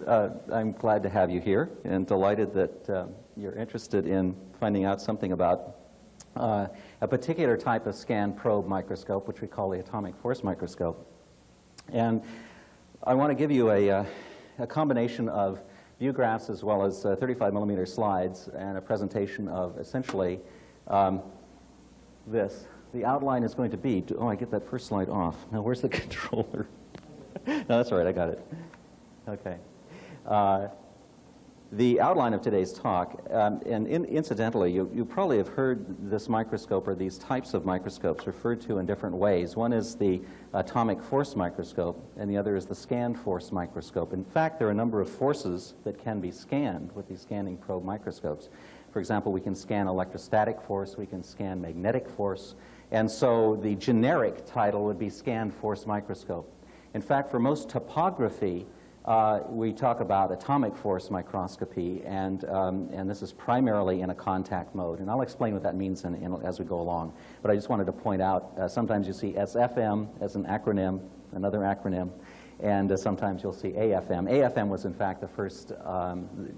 I'm glad to have you here and delighted that you're interested in finding out something about a particular type of scan probe microscope, which we call the atomic force microscope. And I want to give you a combination of view graphs as well as 35 millimeter slides and a presentation of essentially this. The outline is going to be, I get that first slide off. Now, where's the controller? No, that's all right, I got it. Okay. The outline of today's talk, and incidentally, you probably have heard this microscope or these types of microscopes referred to in different ways. One is the atomic force microscope, and the other is the scan force microscope. In fact, there are a number of forces that can be scanned with these scanning probe microscopes. For example, we can scan electrostatic force, we can scan magnetic force, and so the generic title would be scan force microscope. In fact, for most topography, we talk about atomic force microscopy, and this is primarily in a contact mode. And I'll explain what that means as we go along. But I just wanted to point out, sometimes you see SFM as an acronym, another acronym, and sometimes you'll see AFM. AFM was, in fact, the first,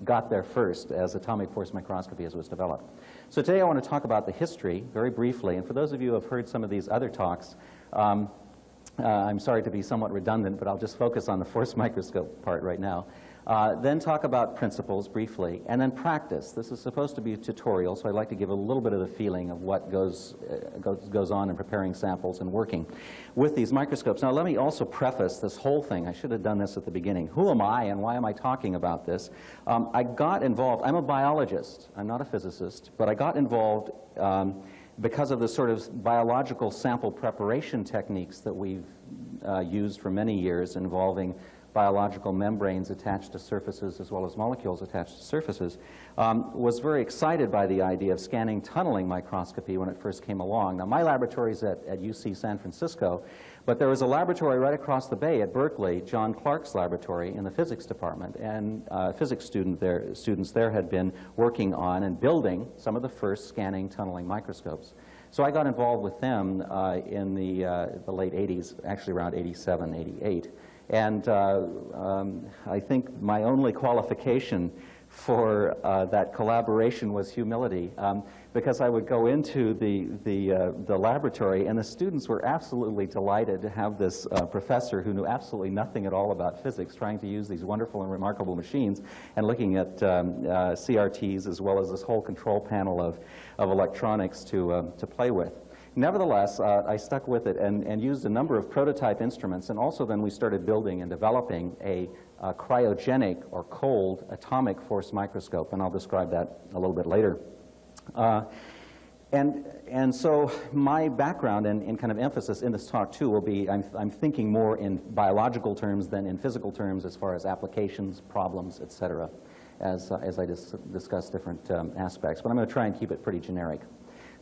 got there first as atomic force microscopy as it was developed. So today I want to talk about the history very briefly. And for those of you who have heard some of these other talks, I'm sorry to be somewhat redundant, but I'll just focus on the force microscope part right now. Then talk about principles briefly, and then practice. This is supposed to be a tutorial, so I'd like to give a little bit of the feeling of what goes on in preparing samples and working with these microscopes. Now, let me also preface this whole thing. I should have done this at the beginning. Who am I, and why am I talking about this? I got involved. I'm a biologist. I'm not a physicist, but I got involved because of the sort of biological sample preparation techniques that we've used for many years involving biological membranes attached to surfaces as well as molecules attached to surfaces, was very excited by the idea of scanning tunneling microscopy when it first came along. Now, my laboratory is at UC San Francisco, but there was a laboratory right across the bay at Berkeley, John Clark's laboratory in the physics department, and physics students there had been working on and building some of the first scanning tunneling microscopes. So I got involved with them in the late 80s, actually around 87, 88. And I think my only qualification for that collaboration was humility, because I would go into the laboratory, and the students were absolutely delighted to have this professor who knew absolutely nothing at all about physics trying to use these wonderful and remarkable machines and looking at CRTs as well as this whole control panel of electronics to play with. Nevertheless, I stuck with it and used a number of prototype instruments, and also then we started building and developing a cryogenic or cold atomic force microscope, and I'll describe that a little bit later. And so my background and kind of emphasis in this talk too will be, I'm thinking more in biological terms than in physical terms as far as applications, problems, etc., as I discuss different aspects, but I'm going to try and keep it pretty generic.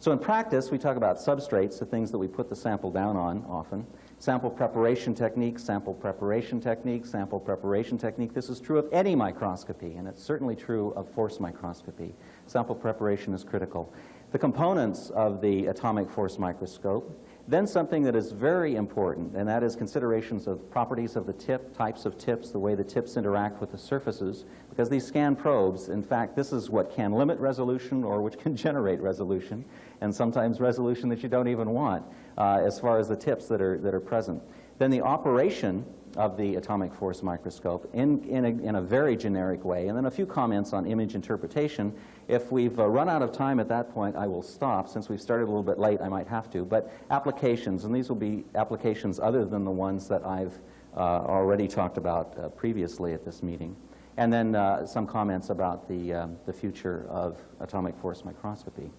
So in practice, we talk about substrates, the things that we put the sample down on often. Sample preparation technique, sample preparation technique, sample preparation technique. This is true of any microscopy, and it's certainly true of force microscopy. Sample preparation is critical. The components of the atomic force microscope. Then something that is very important, and that is considerations of properties of the tip, types of tips, the way the tips interact with the surfaces. Because these scan probes, in fact, this is what can limit resolution or which can generate resolution, and sometimes resolution that you don't even want as far as the tips that are present. Then the operation of the atomic force microscope in a very generic way, and then a few comments on image interpretation. If we've run out of time at that point, I will stop. Since we've started a little bit late, I might have to. But applications, and these will be applications other than the ones that I've already talked about previously at this meeting. And then some comments about the future of atomic force microscopy.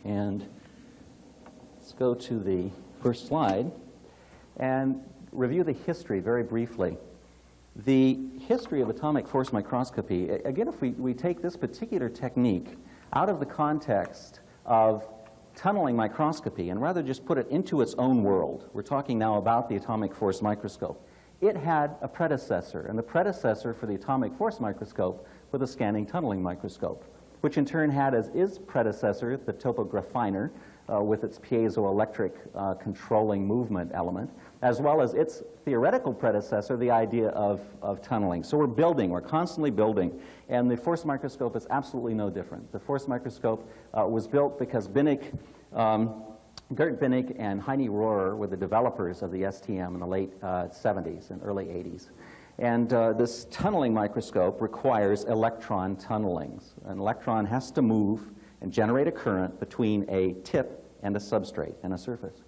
And let's go to the first slide and review the history very briefly. The history of atomic force microscopy, again, if we take this particular technique out of the context of tunneling microscopy and rather just put it into its own world, we're talking now about the atomic force microscope. It had a predecessor, and the predecessor for the atomic force microscope was the scanning tunneling microscope, which in turn had as its predecessor the topographiner, with its piezoelectric controlling movement element, as well as its theoretical predecessor, the idea of tunneling. So we're constantly building, and the force microscope is absolutely no different. The force microscope was built because Gert Binnig and Heini Rohrer were the developers of the STM in the late 70s and early 80s. And this tunneling microscope requires electron tunnelings. An electron has to move and generate a current between a tip and a substrate and a surface.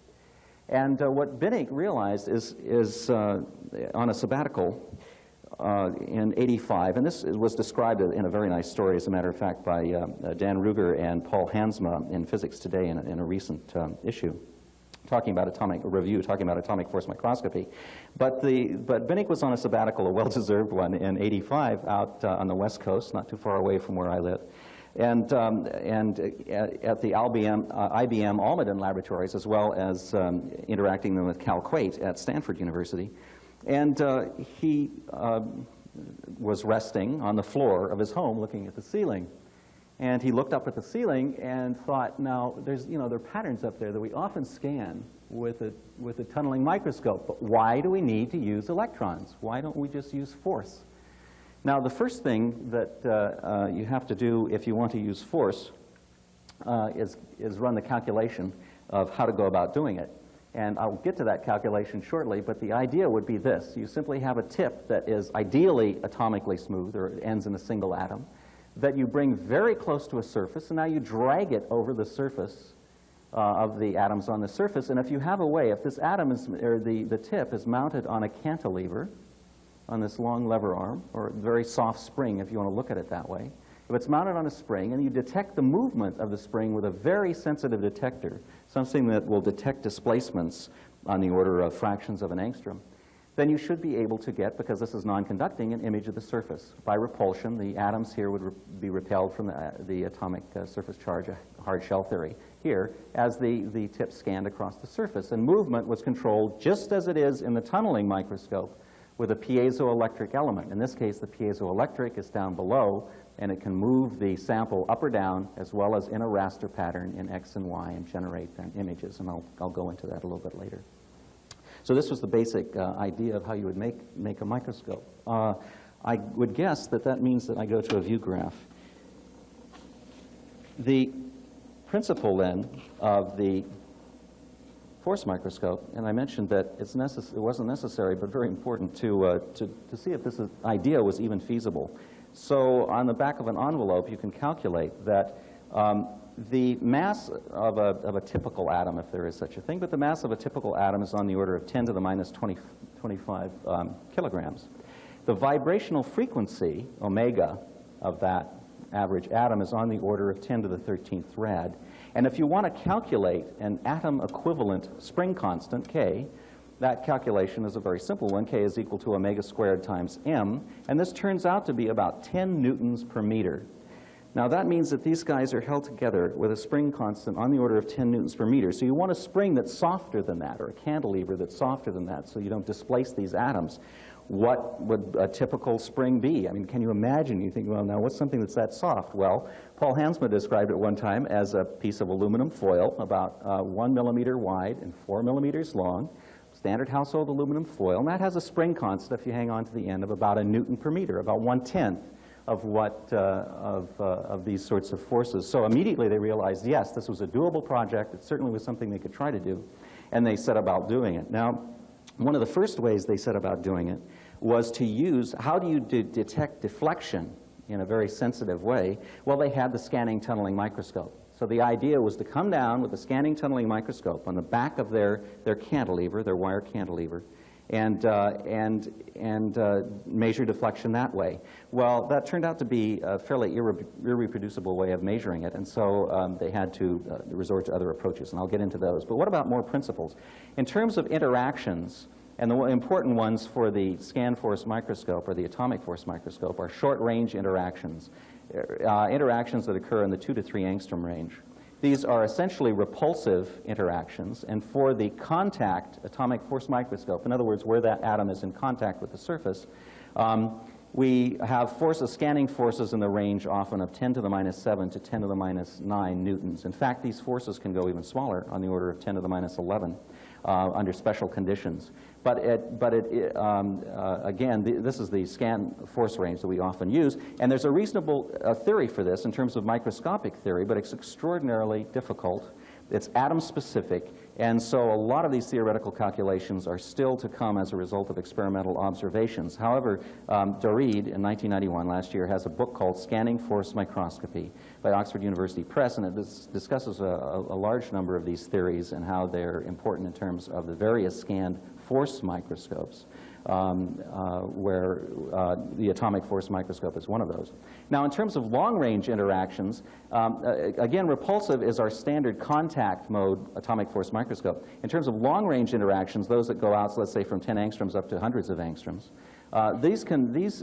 And what Binnig realized is on a sabbatical in '85, and this was described in a very nice story, as a matter of fact, by Dan Ruger and Paul Hansma in Physics Today in a recent issue, talking about atomic force microscopy. But Binnig was on a sabbatical, a well-deserved one, in '85 out on the West Coast, not too far away from where I live. And at the IBM Almaden laboratories, as well as interacting them with Cal Quate at Stanford University. And he was resting on the floor of his home looking at the ceiling. And he looked up at the ceiling and thought, now, there are patterns up there that we often scan with a tunneling microscope, but why do we need to use electrons? Why don't we just use force? Now, the first thing that you have to do if you want to use force is run the calculation of how to go about doing it. And I'll get to that calculation shortly, but the idea would be this. You simply have a tip that is ideally atomically smooth, or it ends in a single atom, that you bring very close to a surface, and now you drag it over the surface of the atoms on the surface. And if you have a way, if this atom is, or the tip is mounted on a cantilever, on this long lever arm, or a very soft spring if you want to look at it that way. If it's mounted on a spring and you detect the movement of the spring with a very sensitive detector, something that will detect displacements on the order of fractions of an angstrom, then you should be able to get, because this is non-conducting, an image of the surface. By repulsion, the atoms here would be repelled from the atomic surface charge, a hard shell theory here, as the tip scanned across the surface. And movement was controlled just as it is in the tunneling microscope, with a piezoelectric element. In this case, the piezoelectric is down below, and it can move the sample up or down, as well as in a raster pattern in X and Y, and generate then images. And I'll go into that a little bit later. So this was the basic idea of how you would make a microscope. I would guess that means that I go to a view graph. The principle then of the force microscope, and I mentioned that it wasn't necessary, but very important to see if this idea was even feasible. So on the back of an envelope, you can calculate that the mass of a typical atom, if there is such a thing, but the mass of a typical atom is on the order of 10 to the minus 25 kilograms. The vibrational frequency, omega, of that average atom is on the order of 10 to the 13th rad. And if you want to calculate an atom equivalent spring constant, K, that calculation is a very simple one. K is equal to omega squared times m, and this turns out to be about 10 newtons per meter. Now that means that these guys are held together with a spring constant on the order of 10 newtons per meter. So you want a spring that's softer than that, or a cantilever that's softer than that, so you don't displace these atoms. What would a typical spring be? I mean, can you imagine? You think, well, now what's something that's that soft? Well, Paul Hansma described it one time as a piece of aluminum foil about 1 millimeter wide and 4 millimeters long, standard household aluminum foil, and that has a spring constant, if you hang on to the end, of about a newton per meter, about 1/10 of what of these sorts of forces. So immediately they realized, yes, this was a doable project. It certainly was something they could try to do, and they set about doing it. Now, one of the first ways they set about doing it was to use, how do you detect deflection in a very sensitive way? Well, they had the scanning tunneling microscope. So the idea was to come down with a scanning tunneling microscope on the back of their cantilever, their wire cantilever, and measure deflection that way. Well, that turned out to be a fairly irreproducible way of measuring it, and so they had to resort to other approaches, and I'll get into those. But what about more principles? In terms of interactions, and the important ones for the scan force microscope or the atomic force microscope are short-range interactions, interactions that occur in the 2 to 3 angstrom range. These are essentially repulsive interactions, and for the contact atomic force microscope, in other words, where that atom is in contact with the surface, we have forces, scanning forces in the range often of 10 to the minus 7 to 10 to the minus 9 newtons. In fact, these forces can go even smaller, on the order of 10 to the minus 11 under special conditions. Again, this is the scan force range that we often use, and there's a reasonable theory for this in terms of microscopic theory, but it's extraordinarily difficult. It's atom-specific, and so a lot of these theoretical calculations are still to come as a result of experimental observations. However, Dorid, in 1991, last year, has a book called Scanning Force Microscopy by Oxford University Press, and it discusses a large number of these theories and how they're important in terms of the various scanned force microscopes, where the atomic force microscope is one of those. Now, in terms of long-range interactions, again, repulsive is our standard contact mode atomic force microscope. In terms of long-range interactions, those that go out, so let's say from 10 angstroms up to hundreds of angstroms, these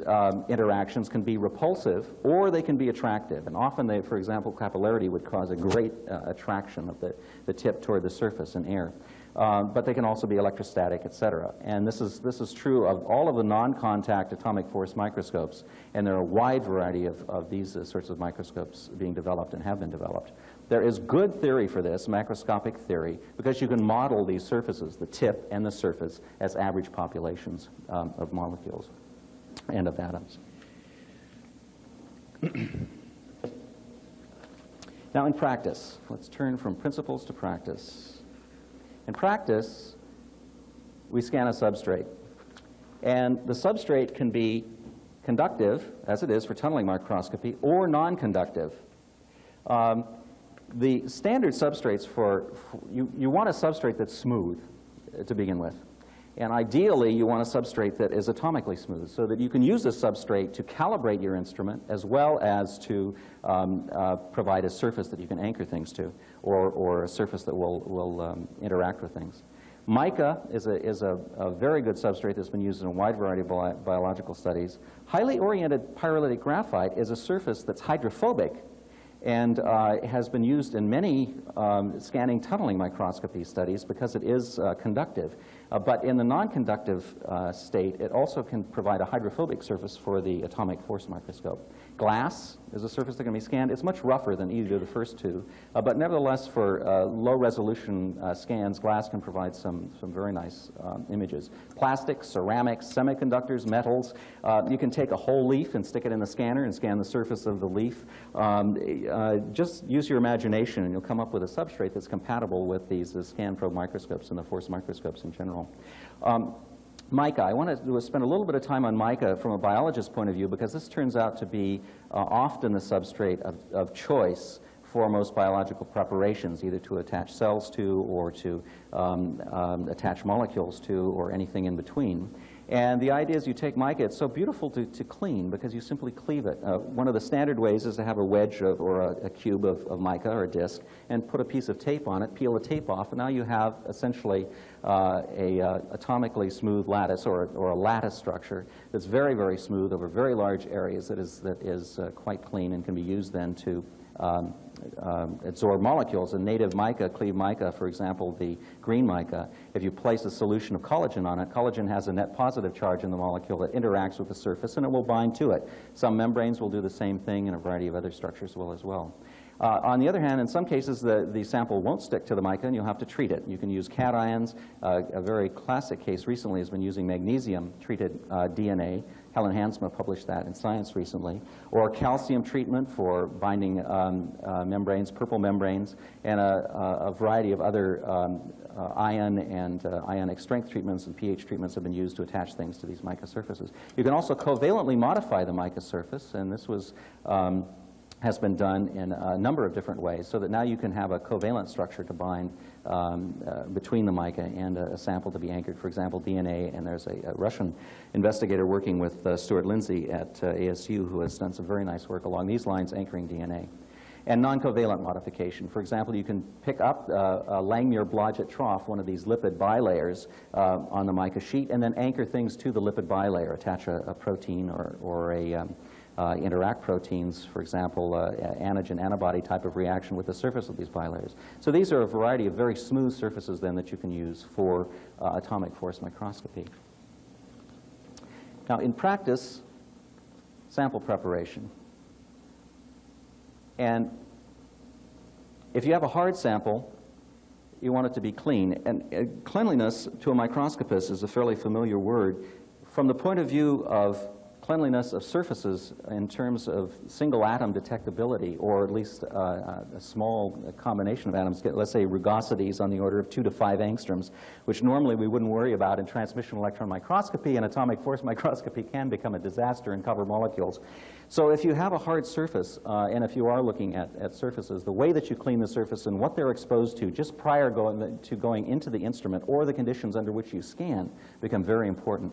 interactions can be repulsive or they can be attractive. And often, they, for example, capillarity would cause a great attraction of the tip toward the surface in air. But they can also be electrostatic, et cetera. And this is true of all of the non-contact atomic force microscopes, and there are a wide variety of these sorts of microscopes being developed and have been developed. There is good theory for this, macroscopic theory, because you can model these surfaces, the tip and the surface, as average populations of molecules and of atoms. Now, in practice, let's turn from principles to practice. In practice, we scan a substrate, and the substrate can be conductive, as it is for tunneling microscopy, or non-conductive. The standard substrates you want a substrate that's smooth to begin with, and ideally you want a substrate that is atomically smooth so that you can use this substrate to calibrate your instrument as well as to provide a surface that you can anchor things to, or a surface that will interact with things. Mica is a very good substrate that's been used in a wide variety of biological studies. Highly oriented pyrolytic graphite is a surface that's hydrophobic and has been used in many scanning tunneling microscopy studies because it is conductive. But in the non-conductive state, it also can provide a hydrophobic surface for the atomic force microscope. Glass is a surface that can be scanned. It's much rougher than either of the first two, but nevertheless, for low-resolution scans, glass can provide some very nice images. Plastics, ceramics, semiconductors, metals. You can take a whole leaf and stick it in the scanner and scan the surface of the leaf. Just use your imagination, and you'll come up with a substrate that's compatible with these scan probe microscopes and the force microscopes in general. Mica, I want to spend a little bit of time on mica from a biologist's point of view because this turns out to be often the substrate of choice for most biological preparations, either to attach cells to or to attach molecules to or anything in between. And the idea is you take mica, it's so beautiful to clean because you simply cleave it. One of the standard ways is to have a wedge or a cube of mica or a disc and put a piece of tape on it, peel the tape off, and now you have essentially a atomically smooth lattice or a lattice structure that's very, very smooth over very large areas that is quite clean and can be used then to absorb molecules. A native mica, cleaved mica, for example, the green mica, if you place a solution of collagen on it, collagen has a net positive charge in the molecule that interacts with the surface and it will bind to it. Some membranes will do the same thing, and a variety of other structures will as well. On the other hand, in some cases, the sample won't stick to the mica, and you'll have to treat it. You can use cations. A very classic case recently has been using magnesium-treated DNA. Helen Hansma published that in Science recently. Or calcium treatment for binding membranes, purple membranes, and a variety of other ion and ionic strength treatments and pH treatments have been used to attach things to these mica surfaces. You can also covalently modify the mica surface, and this has been done in a number of different ways, so that now you can have a covalent structure to bind between the mica and a sample to be anchored, for example, DNA. And there's a Russian investigator working with Stuart Lindsay at ASU who has done some very nice work along these lines, anchoring DNA. And non-covalent modification. For example, you can pick up a Langmuir-Blodgett trough, one of these lipid bilayers, on the mica sheet, and then anchor things to the lipid bilayer, attach a protein or interact proteins, for example, antigen-antibody type of reaction with the surface of these bilayers. So these are a variety of very smooth surfaces then that you can use for atomic force microscopy. Now, in practice, sample preparation. And if you have a hard sample, you want it to be clean. And cleanliness to a microscopist is a fairly familiar word. From the point of view of cleanliness of surfaces in terms of single atom detectability, or at least a small combination of atoms, let's say rugosities on the order of 2 to 5 angstroms, which normally we wouldn't worry about in transmission electron microscopy, and atomic force microscopy can become a disaster and cover molecules. So if you have a hard surface, and if you are looking at surfaces, the way that you clean the surface and what they're exposed to just prior to going into the instrument or the conditions under which you scan become very important.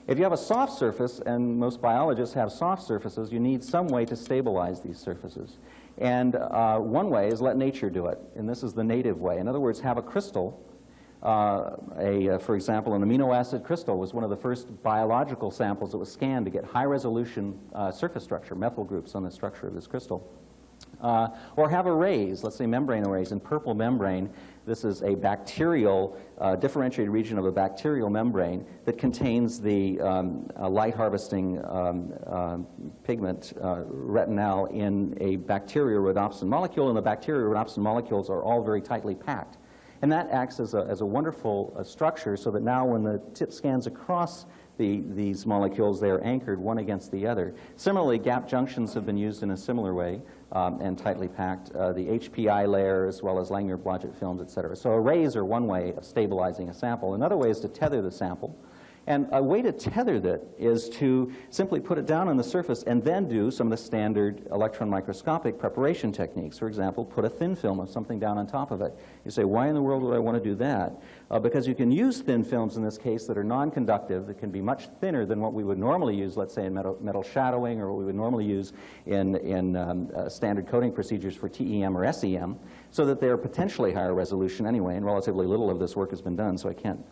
If you have a soft surface, and most biologists have soft surfaces, you need some way to stabilize these surfaces. And one way is let nature do it, and this is the native way. In other words, have a crystal. For example, an amino acid crystal was one of the first biological samples that was scanned to get high-resolution surface structure, methyl groups on the structure of this crystal. Or have arrays, let's say membrane arrays. In purple membrane, this is a bacterial, differentiated region of a bacterial membrane that contains the light-harvesting pigment retinal in a bacterial rhodopsin molecule, and the bacterial rhodopsin molecules are all very tightly packed. And that acts as a wonderful structure, so that now when the tip scans across these molecules, they are anchored one against the other. Similarly, gap junctions have been used in a similar way and tightly packed. The HPI layer, as well as Langmuir-Blodgett films, et cetera. So arrays are one way of stabilizing a sample. Another way is to tether the sample. And a way to tether that is to simply put it down on the surface and then do some of the standard electron microscopic preparation techniques. For example, put a thin film of something down on top of it. You say, why in the world would I want to do that? Because you can use thin films in this case that are non-conductive, that can be much thinner than what we would normally use, let's say in metal shadowing, or what we would normally use in standard coating procedures for TEM or SEM, so that they are potentially higher resolution anyway, and relatively little of this work has been done, so I can't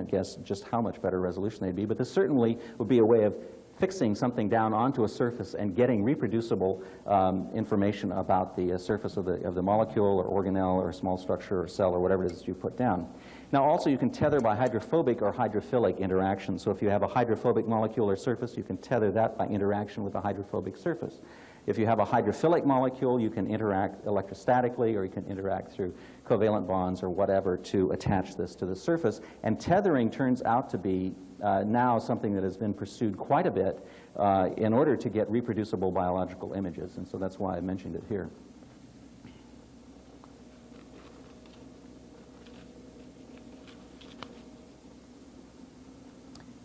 guess just how much better resolution they'd be, but this certainly would be a way of fixing something down onto a surface and getting reproducible information about the surface of the molecule or organelle or small structure or cell or whatever it is you put down. Now also you can tether by hydrophobic or hydrophilic interaction. So if you have a hydrophobic molecule or surface, you can tether that by interaction with a hydrophobic surface. If you have a hydrophilic molecule, you can interact electrostatically, or you can interact through covalent bonds or whatever to attach this to the surface. And tethering turns out to be now something that has been pursued quite a bit in order to get reproducible biological images. And so that's why I mentioned it here.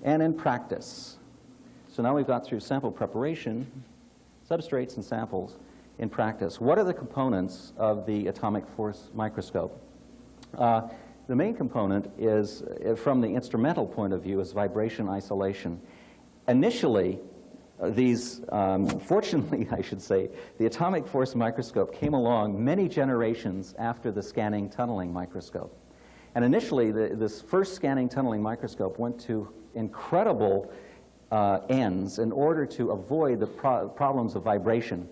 And in practice. So now we've got through sample preparation, substrates and samples. In practice, what are the components of the atomic force microscope? The main component is, from the instrumental point of view, is vibration isolation. Initially, fortunately I should say, the atomic force microscope came along many generations after the scanning tunneling microscope. And initially, this first scanning tunneling microscope went to incredible ends in order to avoid the problems of vibration.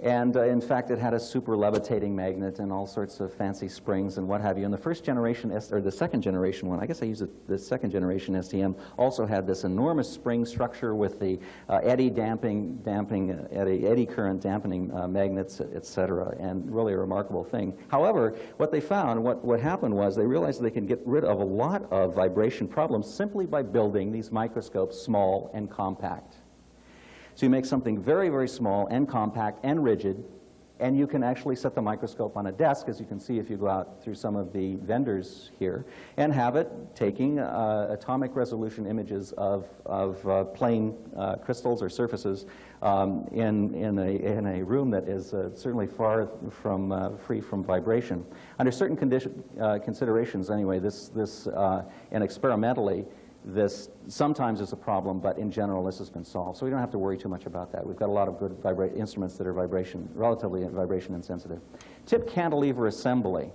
And in fact, it had a super levitating magnet and all sorts of fancy springs and what have you. And the first generation, or the second generation one, I guess I used the second generation STM, also had this enormous spring structure with the eddy current dampening magnets, et cetera, and really a remarkable thing. However, what they found, what happened was they realized they could get rid of a lot of vibration problems simply by building these microscopes small and compact. So you make something very, very small and compact and rigid, and you can actually set the microscope on a desk, as you can see if you go out through some of the vendors here, and have it taking atomic resolution images of plain crystals or surfaces in a room that is certainly far from free from vibration. Under certain considerations, anyway, and experimentally, this sometimes is a problem, but in general this has been solved. So we don't have to worry too much about that. We've got a lot of good instruments that are relatively vibration insensitive. Tip cantilever assembly.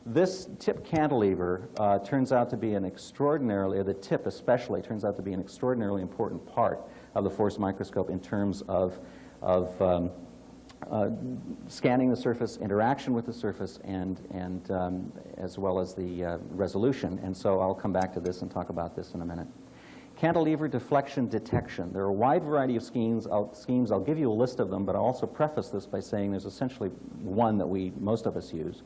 This tip cantilever turns out to be the tip especially, turns out to be an extraordinarily important part of the force microscope in terms of scanning the surface, interaction with the surface, and as well as the resolution. And so I'll come back to this and talk about this in a minute. cantilever deflection detection. There are a wide variety of schemes. I'll give you a list of them, but I'll also preface this by saying there's essentially one that most of us use.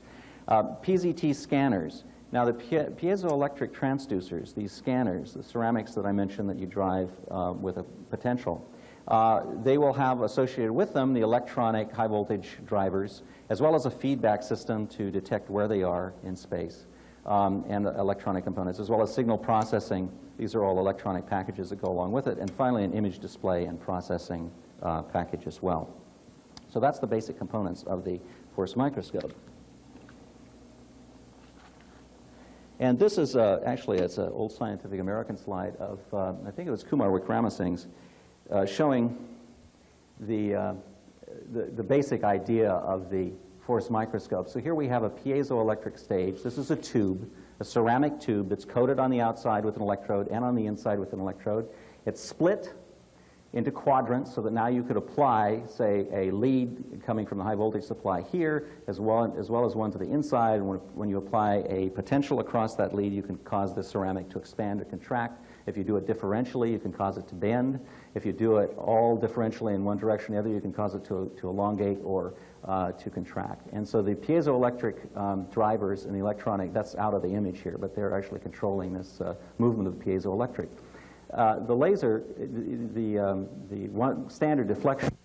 PZT scanners. Now, the piezoelectric transducers, these scanners, the ceramics that I mentioned that you drive with a potential, they will have associated with them the electronic high voltage drivers, as well as a feedback system to detect where they are in space, and electronic components, as well as signal processing. These are all electronic packages that go along with it. And finally, an image display and processing package as well. So that's the basic components of the force microscope. And this is actually, it's an old Scientific American slide of, I think it was Kumar Wickramasinghe's, showing the basic idea of the force microscope. So here we have a piezoelectric stage. This is a tube, a ceramic tube that's coated on the outside with an electrode and on the inside with an electrode. It's split into quadrants so that now you could apply, say, a lead coming from the high voltage supply here, as well as one to the inside. And when you apply a potential across that lead, you can cause the ceramic to expand or contract. If you do it differentially, you can cause it to bend. If you do it all differentially in one direction or the other, you can cause it to elongate or to contract. And so the piezoelectric drivers and the electronic, that's out of the image here, but they're actually controlling this movement of the piezoelectric. The laser, the one standard deflection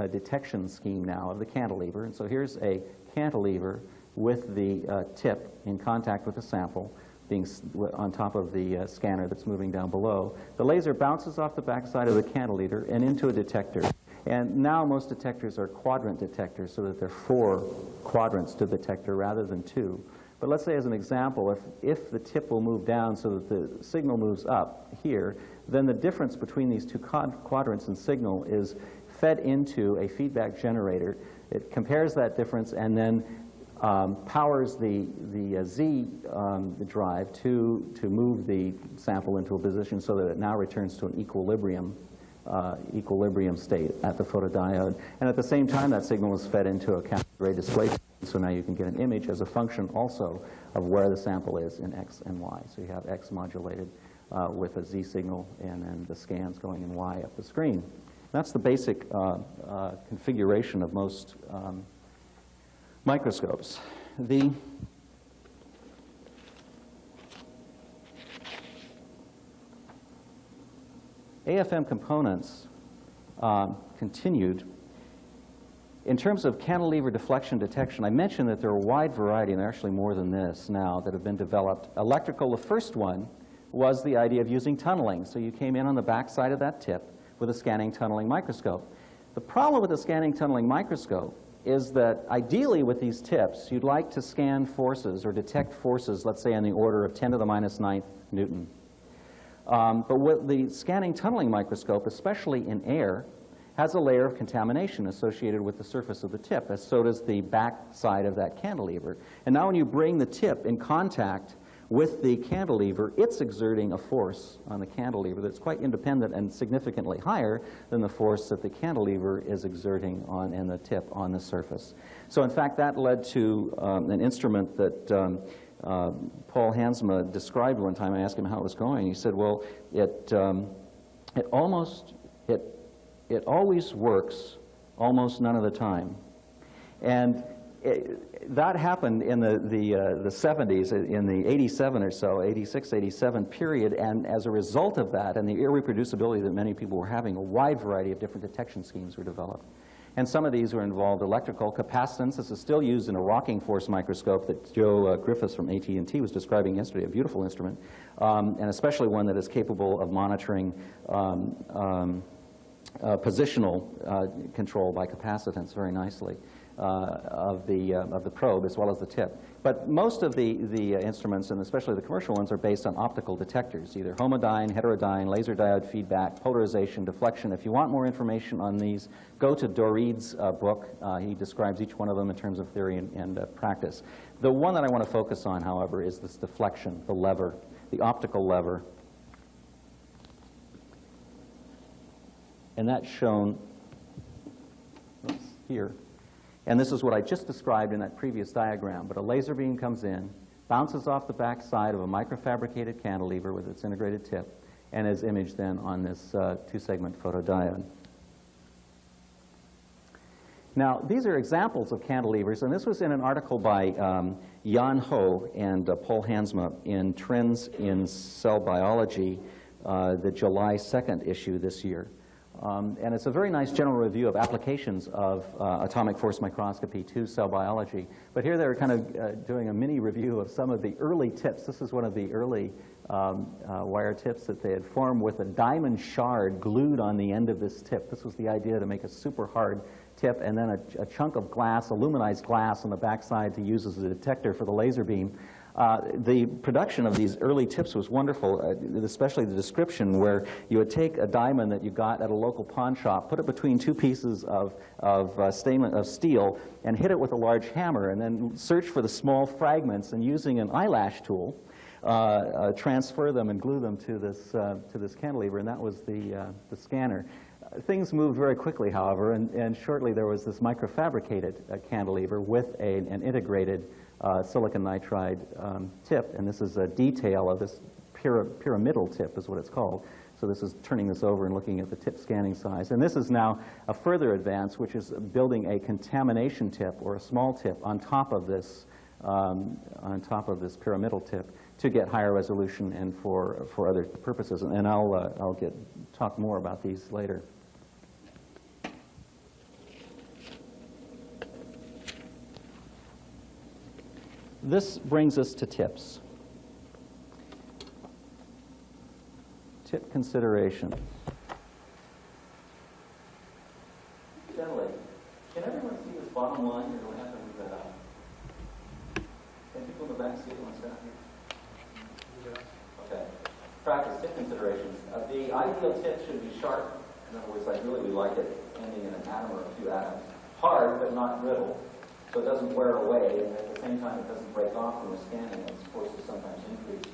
detection scheme now of the cantilever. And so here's a cantilever with the tip in contact with the sample being on top of the scanner that's moving down below. The laser bounces off the backside of the cantilever and into a detector. And now most detectors are quadrant detectors, so that there are 4 quadrants to the detector rather than 2. But let's say as an example, if the tip will move down so that the signal moves up here, then the difference between these 2 quadrants in signal is fed into a feedback generator. It compares that difference and then powers the Z drive to move the sample into a position so that it now returns to an equilibrium state at the photodiode. And at the same time, that signal is fed into a capillary ray display. So now you can get an image as a function also of where the sample is in X and Y. So you have X modulated with a Z signal and then the scans going in Y up the screen. That's the basic configuration of most microscopes. The AFM components continued. In terms of cantilever deflection detection, I mentioned that there are a wide variety, and there are actually more than this now, that have been developed. Electrical, the first one, was the idea of using tunneling. So you came in on the back side of that tip with a scanning tunneling microscope. The problem with the scanning tunneling microscope is that ideally with these tips, you'd like to scan forces or detect forces, let's say on the order of 10 to the minus 9th Newton. But with the scanning tunneling microscope, especially in air, has a layer of contamination associated with the surface of the tip, as so does the back side of that cantilever. And now when you bring the tip in contact with the cantilever, it's exerting a force on the cantilever that's quite independent and significantly higher than the force that the cantilever is exerting on and the tip on the surface. So in fact, that led to an instrument that Paul Hansma described one time. I asked him how it was going. He said, well, it always works almost none of the time. And that happened in the 70s, in the 87 or so, 86, 87 period, and as a result of that and the irreproducibility that many people were having, a wide variety of different detection schemes were developed. And some of these were involved electrical capacitance. This is still used in a rocking force microscope that Joe Griffiths from AT&T was describing yesterday, a beautiful instrument, and especially one that is capable of monitoring positional control by capacitance very nicely of the probe as well as the tip. But most of the instruments, and especially the commercial ones, are based on optical detectors, either homodyne, heterodyne, laser diode feedback, polarization, deflection. If you want more information on these, go to Dorid's book. He describes each one of them in terms of theory and practice. The one that I want to focus on, however, is this deflection, the lever, the optical lever. And that's shown here. And this is what I just described in that previous diagram. But a laser beam comes in, bounces off the back side of a microfabricated cantilever with its integrated tip, and is imaged then on this two-segment photodiode. Now, these are examples of cantilevers, and this was in an article by Jan Ho and Paul Hansma in Trends in Cell Biology, the July 2nd issue this year. And it's a very nice general review of applications of atomic force microscopy to cell biology. But here they're kind of doing a mini review of some of the early tips. This is one of the early wire tips that they had formed with a diamond shard glued on the end of this tip. This was the idea, to make a super hard tip, and then a chunk of glass, aluminized glass on the backside to use as a detector for the laser beam. The production of these early tips was wonderful, especially the description where you would take a diamond that you got at a local pawn shop, put it between two pieces of steel, and hit it with a large hammer, and then search for the small fragments, and using an eyelash tool, transfer them and glue them to this cantilever, and that was the scanner. Things moved very quickly, however, and shortly there was this microfabricated cantilever with an integrated silicon nitride tip, and this is a detail of this pyramidal tip is what it's called. So this is turning this over and looking at the tip scanning size. And this is now a further advance, which is building a contamination tip, or a small tip, on top of this pyramidal tip, to get higher resolution and for other purposes. And I'll talk more about these later. This brings us to tips. Tip consideration. Gentlemen, can everyone see this bottom line, or do I have to move that up? Can people in the back see it once down here? Okay. Practice tip considerations. The ideal tip should be sharp. In other words, ideally we like it ending in an atom or a few atoms. Hard, but not brittle, so it doesn't wear away, and at the same time it doesn't break off from the scanning, as forces sometimes increase.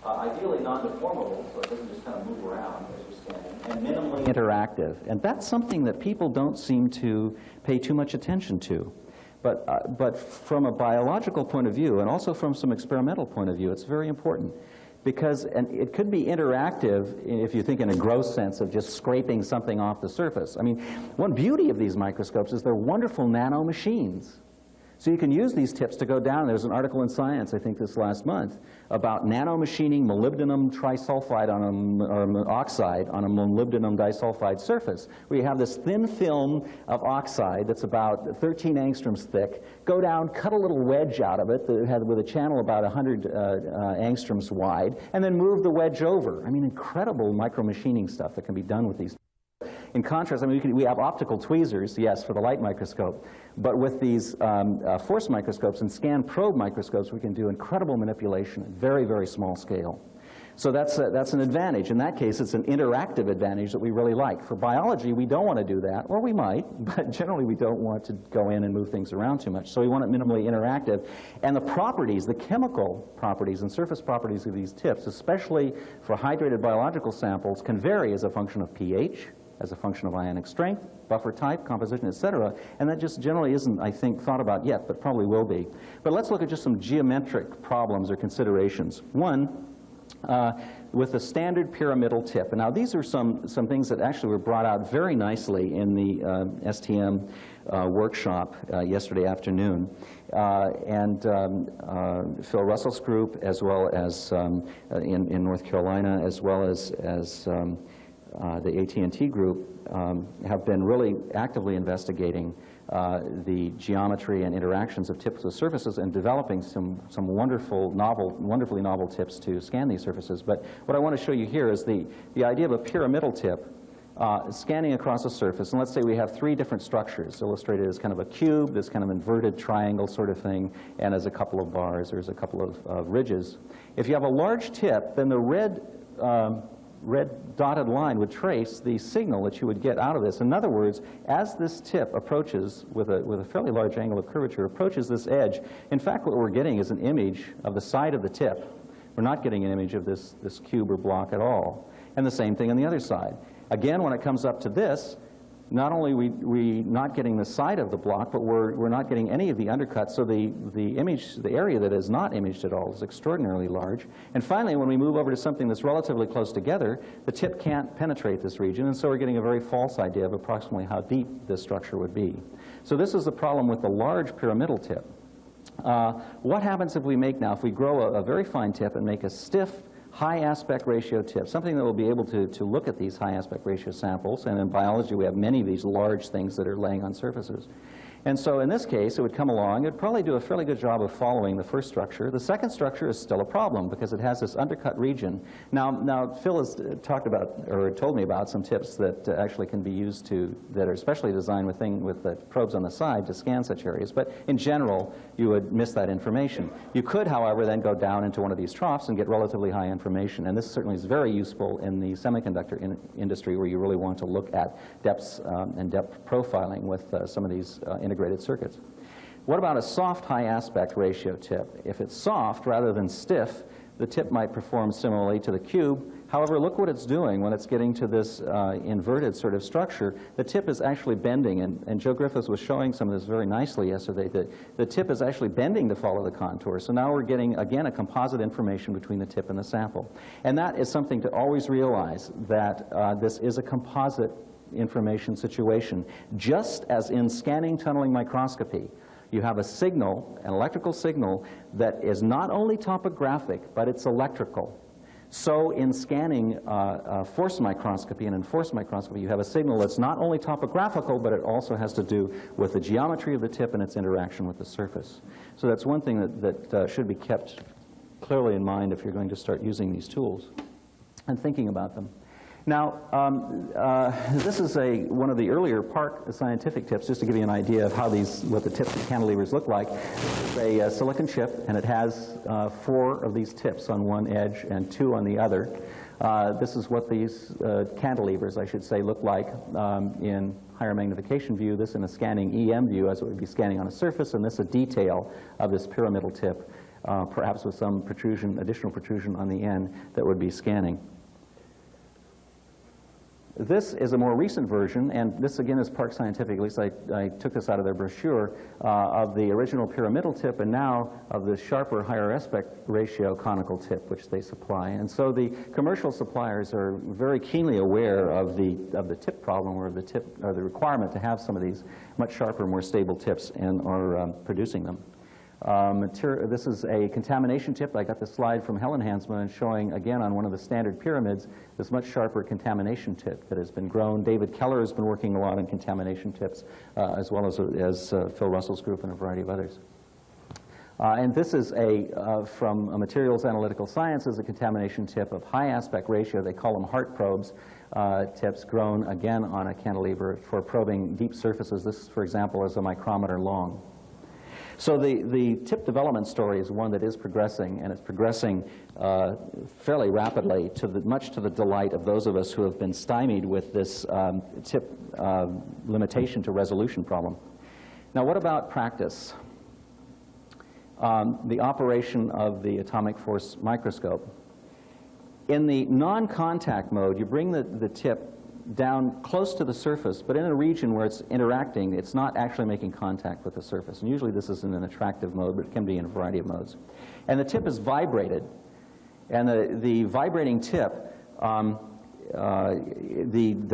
Ideally non-deformable, so it doesn't just kind of move around as you're scanning, and minimally interactive. And that's something that people don't seem to pay too much attention to. But from a biological point of view, and also from some experimental point of view, it's very important. Because it could be interactive if you think in a gross sense of just scraping something off the surface. I mean, one beauty of these microscopes is they're wonderful nano machines. So you can use these tips to go down. There's an article in Science, I think this last month, about nanomachining molybdenum trisulfide or oxide on a molybdenum disulfide surface, where you have this thin film of oxide that's about 13 angstroms thick, go down, cut a little wedge out of it with a channel about 100 angstroms wide, and then move the wedge over. I mean, incredible micromachining stuff that can be done with these. In contrast, I mean, we have optical tweezers, yes, for the light microscope, but with these force microscopes and scan probe microscopes, we can do incredible manipulation at very, very small scale. So that's an advantage. In that case, it's an interactive advantage that we really like. For biology, we don't want to do that, or we might, but generally we don't want to go in and move things around too much. So we want it minimally interactive. And the properties, the chemical properties and surface properties of these tips, especially for hydrated biological samples, can vary as a function of pH, as a function of ionic strength, buffer type, composition, etc. And that just generally isn't, I think, thought about yet, but probably will be. But let's look at just some geometric problems or considerations. One, with a standard pyramidal tip. And now these are some things that actually were brought out very nicely in the STM workshop yesterday afternoon. Phil Russell's group, as well as in North Carolina, as well as the AT&T group, have been really actively investigating the geometry and interactions of tips of surfaces and developing some wonderfully novel tips to scan these surfaces. But what I want to show you here is the idea of a pyramidal tip scanning across a surface. And let's say we have three different structures illustrated as kind of a cube, this kind of inverted triangle sort of thing, and as a couple of bars, or as a couple of ridges. If you have a large tip, then the red dotted line would trace the signal that you would get out of this. In other words, as this tip approaches with a fairly large angle of curvature, approaches this edge, in fact what we're getting is an image of the side of the tip. We're not getting an image of this cube or block at all. And the same thing on the other side. Again, when it comes up to this, not only we not getting the side of the block, but we're not getting any of the undercut, so the area that is not imaged at all is extraordinarily large. And finally, when we move over to something that's relatively close together, the tip can't penetrate this region, and so we're getting a very false idea of approximately how deep this structure would be. So this is the problem with the large pyramidal tip. What happens if we grow a very fine tip and make a stiff, high aspect ratio tip, something that will be able to look at these high aspect ratio samples, and in biology we have many of these large things that are laying on surfaces. And so in this case, it would come along, it would probably do a fairly good job of following the first structure. The second structure is still a problem because it has this undercut region. Now Phil has talked about, or told me about, some tips that actually can be used that are especially designed with the probes on the side to scan such areas. But in general, you would miss that information. You could, however, then go down into one of these troughs and get relatively high information. And this certainly is very useful in the semiconductor industry, where you really want to look at depths and depth profiling with some of these integrated circuits. What about a soft high aspect ratio tip? If it's soft rather than stiff, the tip might perform similarly to the cube. However, look what it's doing when it's getting to this inverted sort of structure. The tip is actually bending, and Joe Griffiths was showing some of this very nicely yesterday, that the tip is actually bending to follow the contour. So now we're getting, again, a composite information between the tip and the sample. And that is something to always realize, that this is a composite information situation. Just as in scanning tunneling microscopy, you have a signal, an electrical signal, that is not only topographic, but it's electrical. So in scanning force microscopy and in force microscopy, you have a signal that's not only topographical, but it also has to do with the geometry of the tip and its interaction with the surface. So that's one thing that should be kept clearly in mind if you're going to start using these tools and thinking about them. Now, this is one of the earlier Park scientific tips, just to give you an idea of how what the tips of cantilevers look like. It's a silicon chip, and it has 4 of these tips on one edge and 2 on the other. This is what these cantilevers, I should say, look like in higher magnification view. This in a scanning EM view, as it would be scanning on a surface, and this a detail of this pyramidal tip, perhaps with some protrusion, additional protrusion on the end that would be scanning. This is a more recent version, and this again is Park Scientific, at least I took this out of their brochure, of the original pyramidal tip and now of the sharper, higher aspect ratio conical tip which they supply. And so the commercial suppliers are very keenly aware of the tip problem, or the requirement to have some of these much sharper, more stable tips, and are producing them. This is a contamination tip. I got the slide from Helen Hansman showing, again, on one of the standard pyramids, this much sharper contamination tip that has been grown. David Keller has been working a lot on contamination tips, as well as Phil Russell's group and a variety of others. And this is from Materials Analytical Sciences, a contamination tip of high aspect ratio. They call them heart probes. Tips grown, again, on a cantilever for probing deep surfaces. This, for example, is a micrometer long. So the tip development story is one that is progressing, and it's progressing fairly rapidly, much to the delight of those of us who have been stymied with this tip limitation to resolution problem. Now, what about practice? The operation of the atomic force microscope. In the non-contact mode, you bring the tip down close to the surface, but in a region where it's interacting, it's not actually making contact with the surface. And usually this is in an attractive mode, but it can be in a variety of modes. And the tip is vibrated, and the vibrating tip, the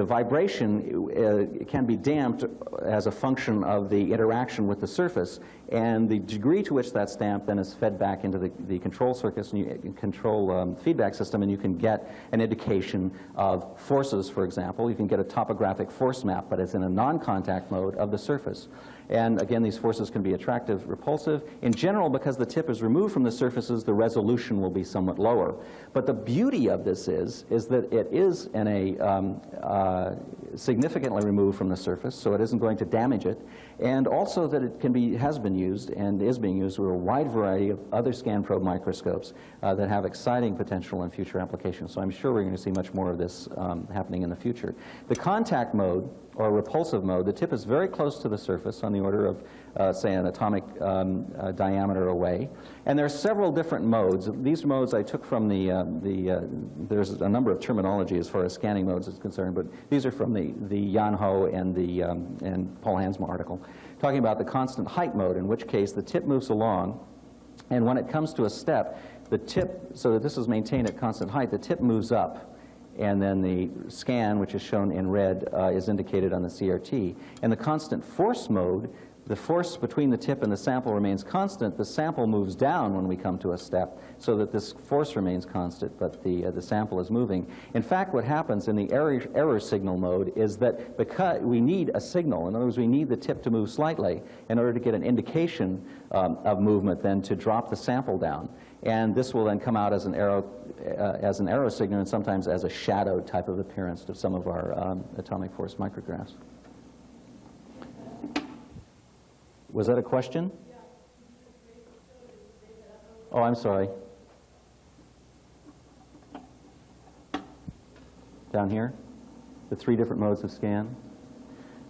vibration can be damped as a function of the interaction with the surface, and the degree to which that's damped then is fed back into the control circuits and control feedback system, and you can get an indication of forces, for example. You can get a topographic force map, but it's in a non-contact mode of the surface. And again, these forces can be attractive, repulsive. In general, because the tip is removed from the surfaces, the resolution will be somewhat lower. But the beauty of this is that it is in a significantly removed from the surface, so it isn't going to damage it, and also that it has been used and is being used with a wide variety of other scan probe microscopes that have exciting potential in future applications. So I'm sure we're going to see much more of this happening in the future. The contact mode, or repulsive mode, the tip is very close to the surface, on the order of, say, an atomic diameter away. And there are several different modes. These modes I took from there's a number of terminology as far as scanning modes is concerned, but these are from the the Jan Ho and the and Paul Hansma article, talking about the constant height mode, in which case the tip moves along, and when it comes to a step, the tip, so that this is maintained at constant height, the tip moves up, and then the scan, which is shown in red, is indicated on the CRT. In the constant force mode, the force between the tip and the sample remains constant. The sample moves down when we come to a step, so that this force remains constant, but the sample is moving. In fact, what happens in the error signal mode is that because we need a signal, in other words, we need the tip to move slightly in order to get an indication of movement, then to drop the sample down. And this will then come out as an arrow signal, and sometimes as a shadow type of appearance to some of our atomic force micrographs. Was that a question? Oh, I'm sorry. Down here, the 3 different modes of scan.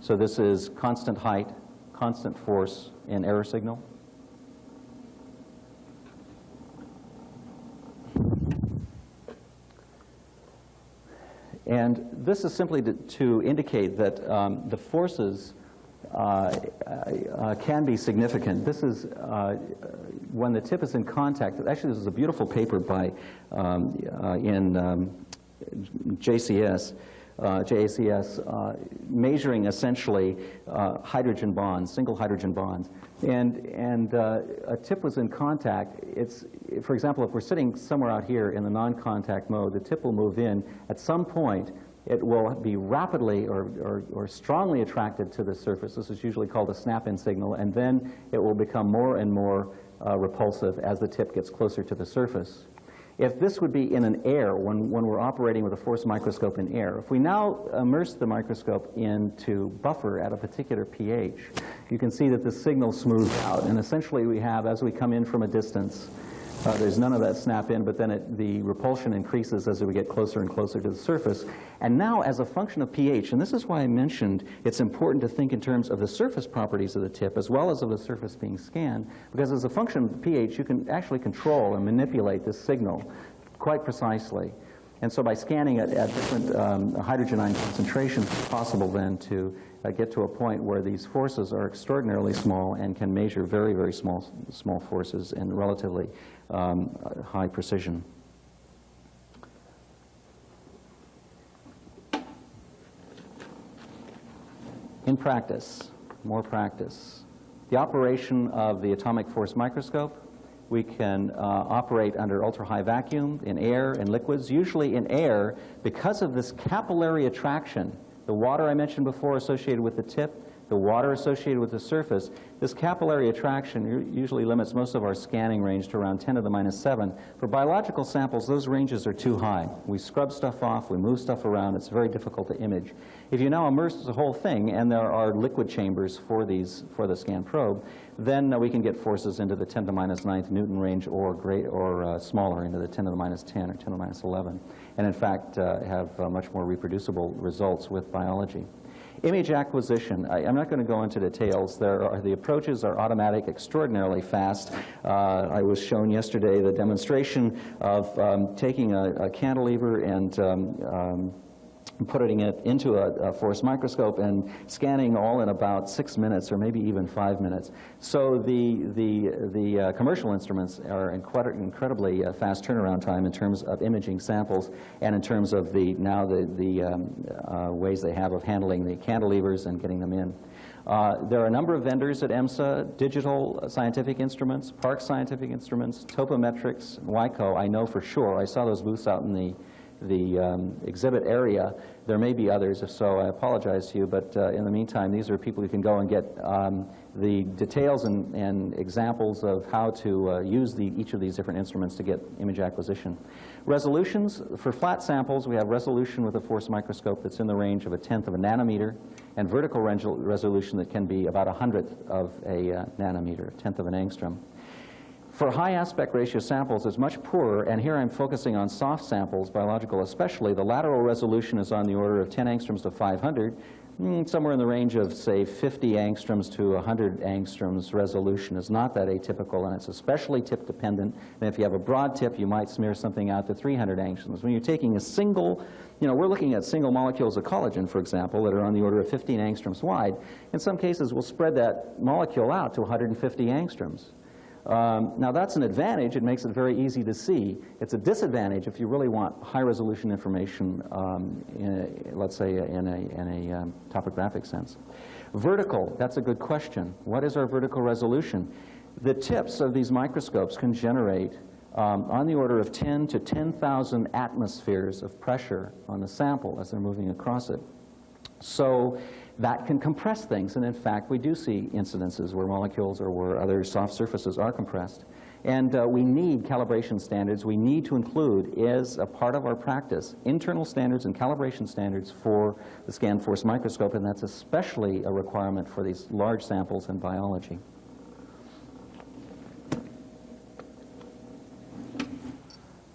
So this is constant height, constant force, and error signal. And this is simply to indicate that the forces can be significant. This is when the tip is in contact. Actually, this is a beautiful paper by in JACS, measuring essentially hydrogen bonds, single hydrogen bonds. And a tip was in contact. For example, if we're sitting somewhere out here in the non-contact mode, the tip will move in. At some point, it will be rapidly or strongly attracted to the surface. This is usually called a snap-in signal, and then it will become more and more repulsive as the tip gets closer to the surface. If this would be in an air, when we're operating with a force microscope in air, if we now immerse the microscope into buffer at a particular pH, you can see that the signal smooths out. And essentially we have, as we come in from a distance, there's none of that snap in, but then the repulsion increases as we get closer and closer to the surface. And now, as a function of pH, and this is why I mentioned it's important to think in terms of the surface properties of the tip as well as of the surface being scanned, because as a function of pH, you can actually control and manipulate this signal quite precisely. And so by scanning it at different hydrogen ion concentrations, it's possible then to get to a point where these forces are extraordinarily small and can measure very, very small forces in relatively high precision. In practice, more practice, the operation of the atomic force microscope, we can operate under ultra-high vacuum, in air, in liquids. Usually in air, because of this capillary attraction, the water I mentioned before associated with the tip, the water associated with the surface, this capillary attraction usually limits most of our scanning range to around 10 to the minus 7. For biological samples, those ranges are too high. We scrub stuff off, we move stuff around, it's very difficult to image. If you now immerse the whole thing, and there are liquid chambers for the scan probe, then we can get forces into the 10 to the minus 9th Newton range, or smaller, into the 10 to the minus 10 or 10 to the minus 11, and in fact have much more reproducible results with biology. Image acquisition, I'm not going to go into details. The approaches are automatic, extraordinarily fast. I was shown yesterday the demonstration of taking a cantilever and putting it into a force microscope and scanning all in about 6 minutes or maybe even 5 minutes. So the commercial instruments are incredibly fast turnaround time in terms of imaging samples and in terms of the ways they have of handling the cantilevers and getting them in. There are a number of vendors at EMSA, Digital Scientific Instruments, Park Scientific Instruments, Topometrics, WICO. I know for sure. I saw those booths out in the exhibit area. There may be others, if so, I apologize to you, but in the meantime, these are people who can go and get the details and examples of how to use each of these different instruments to get image acquisition. Resolutions, for flat samples, we have resolution with a force microscope that's in the range of 1/10 of a nanometer, and vertical resolution that can be about 1/100th of a nanometer, 1/10 of an angstrom. For high aspect ratio samples, it's much poorer, and here I'm focusing on soft samples, biological especially. The lateral resolution is on the order of 10 angstroms to 500, somewhere in the range of, say, 50 angstroms to 100 angstroms resolution is not that atypical, and it's especially tip dependent. And if you have a broad tip, you might smear something out to 300 angstroms. When you're taking a single, we're looking at single molecules of collagen, for example, that are on the order of 15 angstroms wide. In some cases, we'll spread that molecule out to 150 angstroms. Now that's an advantage. It makes it very easy to see. It's a disadvantage if you really want high-resolution information, let's say in a topographic sense. Vertical, that's a good question. What is our vertical resolution? The tips of these microscopes can generate on the order of 10 to 10,000 atmospheres of pressure on the sample as they're moving across it. So that can compress things, and in fact we do see incidences where molecules or where other soft surfaces are compressed. And we need calibration standards. We need to include, as a part of our practice, internal standards and calibration standards for the scan force microscope, and that's especially a requirement for these large samples in biology.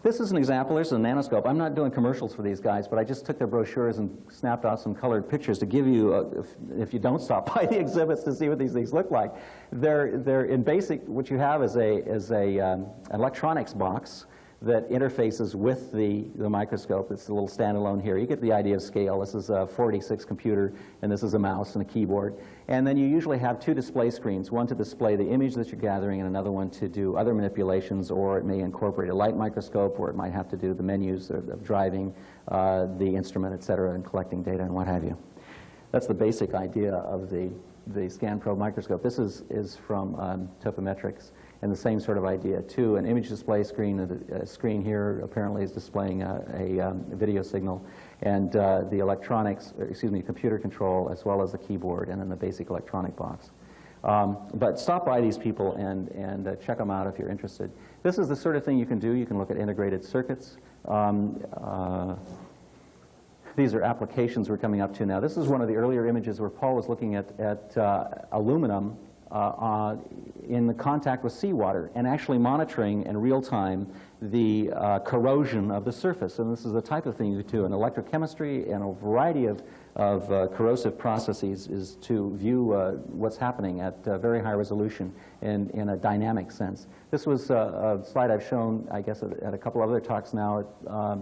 This is an example. There's a nanoscope. I'm not doing commercials for these guys, but I just took their brochures and snapped out some colored pictures to give you, if you don't stop by the exhibits, to see what these things look like. They're in basic, what you have is an electronics box that interfaces with the microscope. It's a little standalone here. You get the idea of scale. This is a 486 computer, and this is a mouse and a keyboard. And then you usually have two display screens, one to display the image that you're gathering and another one to do other manipulations, or it may incorporate a light microscope, or it might have to do the menus of driving the instrument, et cetera, and collecting data and what have you. That's the basic idea of the scan probe microscope. This is from topometrics. And the same sort of idea, too. An image display screen, a screen here apparently is displaying a video signal, and the electronics, computer control, as well as the keyboard, and then the basic electronic box. But stop by these people and check them out if you're interested. This is the sort of thing you can do. You can look at integrated circuits. These are applications we're coming up to now. This is one of the earlier images where Paul was looking at aluminum in the contact with seawater and actually monitoring in real time the corrosion of the surface. And this is the type of thing you do in electrochemistry, and a variety of corrosive processes is to view what's happening at very high resolution in a dynamic sense. This was a slide I've shown, I guess, at a couple of other talks now.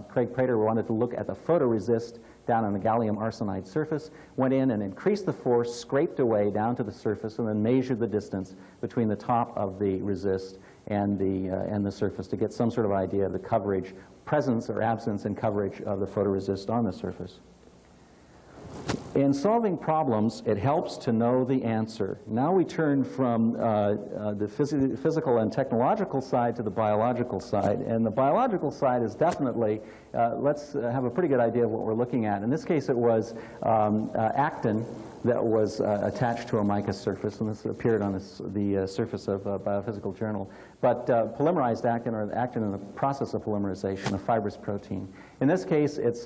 Craig Prater wanted to look at the photoresist down on the gallium arsenide surface, went in and increased the force, scraped away down to the surface, and then measured the distance between the top of the resist and the surface to get some sort of idea of the coverage, presence or absence in coverage of the photoresist on the surface. In solving problems, it helps to know the answer. Now we turn from the physical and technological side to the biological side. And the biological side is definitely, let's have a pretty good idea of what we're looking at. In this case, it was actin that was attached to a mica surface, and this appeared on the surface of a biophysical journal. But polymerized actin, or actin in the process of polymerization, a fibrous protein. In this case, it's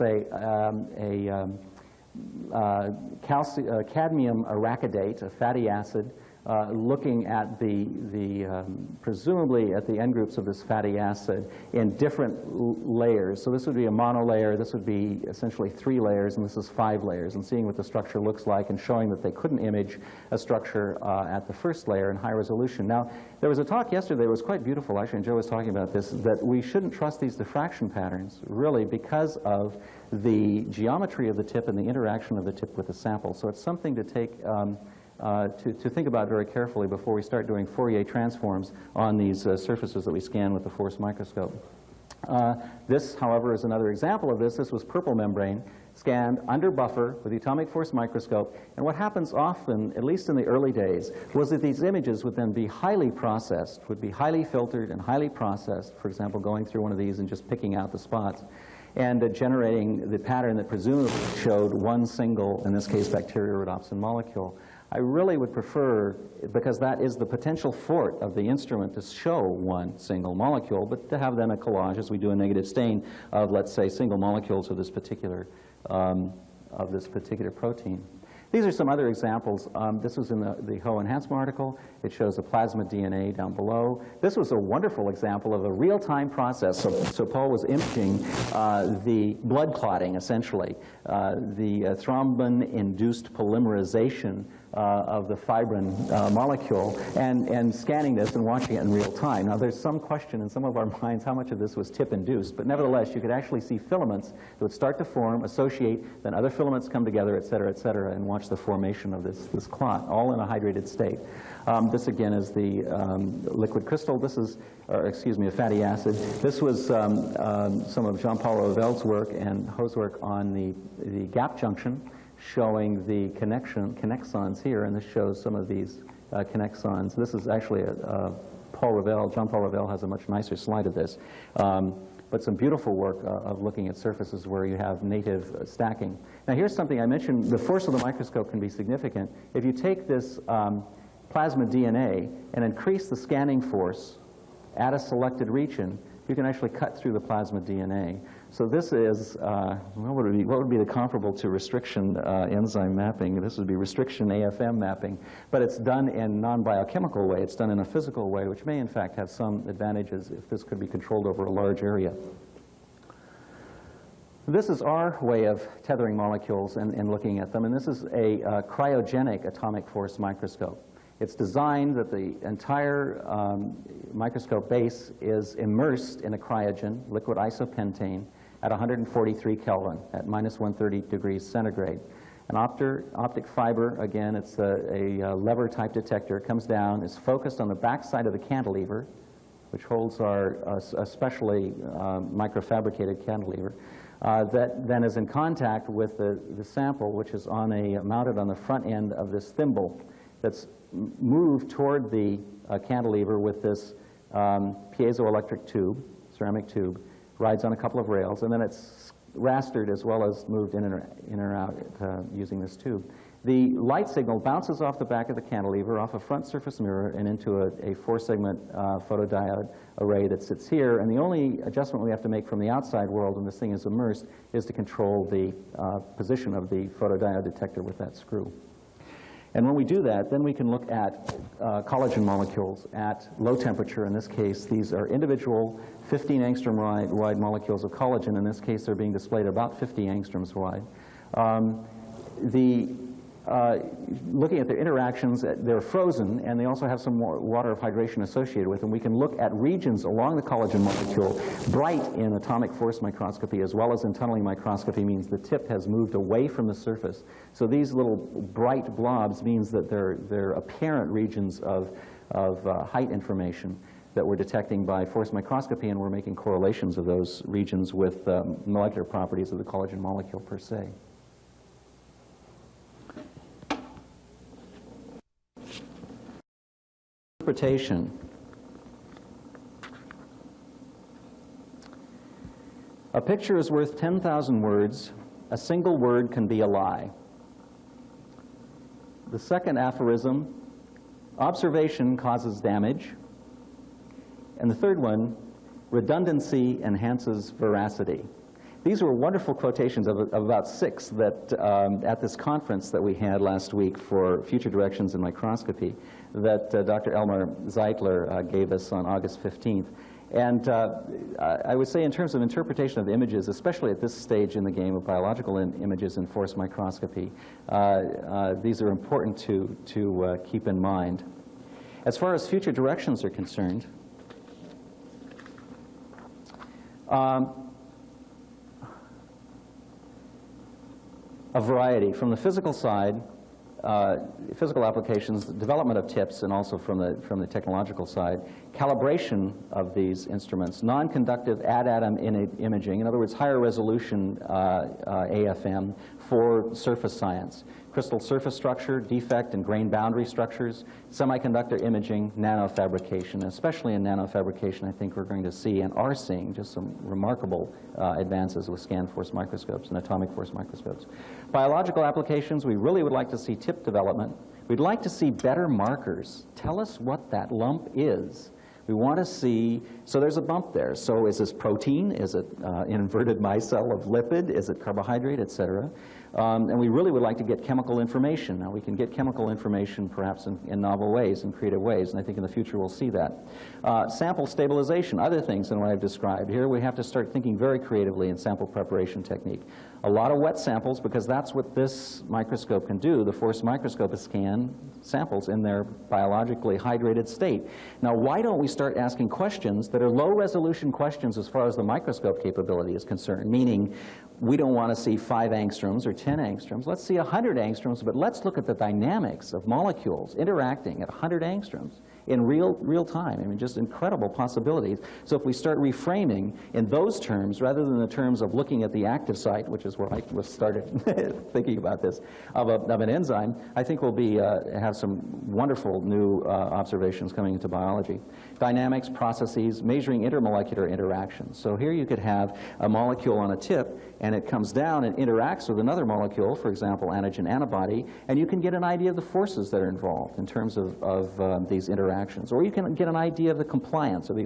cadmium arachidate, a fatty acid, looking at presumably at the end groups of this fatty acid in different layers. So this would be a monolayer, this would be essentially 3 layers, and this is 5 layers, and seeing what the structure looks like and showing that they couldn't image a structure at the first layer in high resolution. Now, there was a talk yesterday that was quite beautiful, actually, and Joe was talking about this, that we shouldn't trust these diffraction patterns, really, because of the geometry of the tip and the interaction of the tip with the sample. So it's something to take to think about very carefully before we start doing Fourier transforms on these surfaces that we scan with the force microscope. This, however, is another example of this. This was purple membrane scanned under buffer with the atomic force microscope. And what happens often, at least in the early days, was that these images would then be highly processed, would be highly filtered and highly processed, for example, going through one of these and just picking out the spots, and generating the pattern that presumably showed one single, in this case, bacteriorhodopsin molecule. I really would prefer, because that is the potential fort of the instrument, to show one single molecule, but to have then a collage, as we do a negative stain, of, let's say, single molecules of this particular protein. These are some other examples. This was in the Ho and Hansma article. It shows the plasma DNA down below. This was a wonderful example of a real-time process. So Paul was imaging the blood clotting, essentially, the thrombin-induced polymerization of the fibrin molecule, and scanning this and watching it in real time. Now, there's some question in some of our minds how much of this was tip-induced, but nevertheless, you could actually see filaments that would start to form, associate, then other filaments come together, et cetera, and watch the formation of this clot, all in a hydrated state. This, again, is the liquid crystal. This is, or excuse me, a fatty acid. This was some of Jean-Paul Revel's work and Ho's work on the gap junction, showing the connexons here, and this shows some of these connexons. This is actually Paul Revel. Jean-Paul Revel has a much nicer slide of this. But some beautiful work of looking at surfaces where you have native stacking. Now, here's something I mentioned. The force of the microscope can be significant. If you take this plasma DNA and increase the scanning force at a selected region, you can actually cut through the plasma DNA. So this is, what would be the comparable to restriction enzyme mapping? This would be restriction AFM mapping, but it's done in non-biochemical way. It's done in a physical way, which may in fact have some advantages if this could be controlled over a large area. This is our way of tethering molecules and looking at them, and this is a cryogenic atomic force microscope. It's designed that the entire microscope base is immersed in a cryogen, liquid isopentane, at 143 Kelvin, at minus 130 degrees centigrade. An optic fiber, again, it's a lever-type detector, comes down, is focused on the backside of the cantilever, which holds our especially microfabricated cantilever, that then is in contact with the sample, which is mounted on the front end of this thimble that's moved toward the cantilever with this piezoelectric tube, ceramic tube, rides on a couple of rails, and then it's rastered as well as moved in or out using this tube. The light signal bounces off the back of the cantilever, off a front surface mirror, and into a 4-segment photodiode array that sits here. And the only adjustment we have to make from the outside world when this thing is immersed is to control the position of the photodiode detector with that screw. And when we do that, then we can look at collagen molecules at low temperature. In this case, these are individual 15 angstrom wide molecules of collagen. In this case, they're being displayed about 50 angstroms wide. Looking at their interactions, they're frozen, and they also have some water of hydration associated with them. We can look at regions along the collagen molecule, bright in atomic force microscopy as well as in tunneling microscopy, means the tip has moved away from the surface. So these little bright blobs means that they're apparent regions of height information that we're detecting by force microscopy, and we're making correlations of those regions with molecular properties of the collagen molecule per se. Interpretation. A picture is worth 10,000 words. A single word can be a lie. The second aphorism, observation causes damage. And the third one, redundancy enhances veracity. These were wonderful quotations of about 6 that at this conference that we had last week for Future Directions in Microscopy that Dr. Elmar Zeitler gave us on August 15th. And I would say in terms of interpretation of images, especially at this stage in the game of biological images in force microscopy, these are important to keep in mind. As far as future directions are concerned, a variety. From the physical side, physical applications, development of tips, and also from the technological side, calibration of these instruments, non-conductive ad-atom imaging, in other words, higher resolution AFM for surface science, crystal surface structure, defect and grain boundary structures, semiconductor imaging, nanofabrication. Especially in nanofabrication, I think we're going to see and are seeing just some remarkable advances with scan force microscopes and atomic force microscopes. Biological applications, we really would like to see tip development. We'd like to see better markers. Tell us what that lump is. We want to see, so there's a bump there. So is this protein? Is it an inverted micelle of lipid? Is it carbohydrate, et cetera? And we really would like to get chemical information. Now, we can get chemical information perhaps in novel ways, in creative ways, and I think in the future we'll see that. Sample stabilization, other things than what I've described. Here we have to start thinking very creatively in sample preparation technique. A lot of wet samples, because that's what this microscope can do. The force microscope is scan samples in their biologically hydrated state. Now, why don't we start asking questions that are low-resolution questions as far as the microscope capability is concerned, meaning we don't want to see 5 angstroms or 10 angstroms. Let's see 100 angstroms, but let's look at the dynamics of molecules interacting at 100 angstroms in real time. I mean, just incredible possibilities. So if we start reframing in those terms, rather than the terms of looking at the active site, which is where I was started thinking about this, of an enzyme, I think we'll have some wonderful new observations coming into biology. Dynamics, processes, measuring intermolecular interactions. So here you could have a molecule on a tip, and it comes down and interacts with another molecule, for example, antigen-antibody, and you can get an idea of the forces that are involved in terms of these interactions. Or you can get an idea of the compliance, or the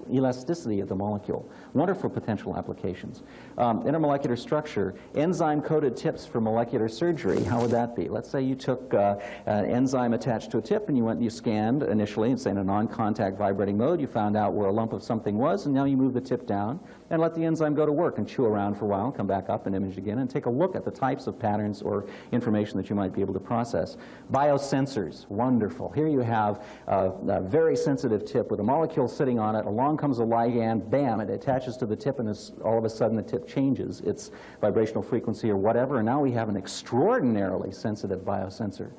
elasticity of the molecule. Wonderful potential applications. Intermolecular structure, enzyme-coated tips for molecular surgery. How would that be? Let's say you took an enzyme attached to a tip, and you scanned initially, and say in a non-contact vibrating mode, you found out where a lump of something was, and now you move the tip down and let the enzyme go to work and chew around for a while, come back up and image again, and take a look at the types of patterns or information that you might be able to process. Biosensors, wonderful. Here you have a very sensitive tip with a molecule sitting on it. Along comes a ligand, bam, it attaches to the tip, and all of a sudden the tip changes its vibrational frequency or whatever, and now we have an extraordinarily sensitive biosensor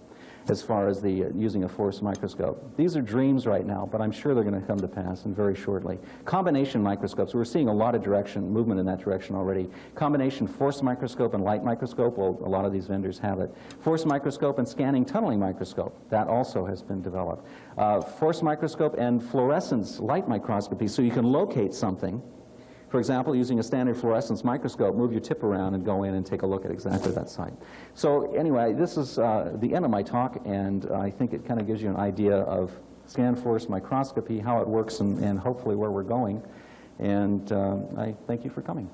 as far as using a force microscope. These are dreams right now, but I'm sure they're going to come to pass and very shortly. Combination microscopes, we're seeing a lot of movement in that direction already. Combination force microscope and light microscope, well, a lot of these vendors have it. Force microscope and scanning tunneling microscope, that also has been developed. Force microscope and fluorescence light microscopy, so you can locate something. For example, using a standard fluorescence microscope, move your tip around and go in and take a look at exactly that site. So anyway, this is the end of my talk, and I think it kind of gives you an idea of scan force microscopy, how it works, and hopefully where we're going. And I thank you for coming.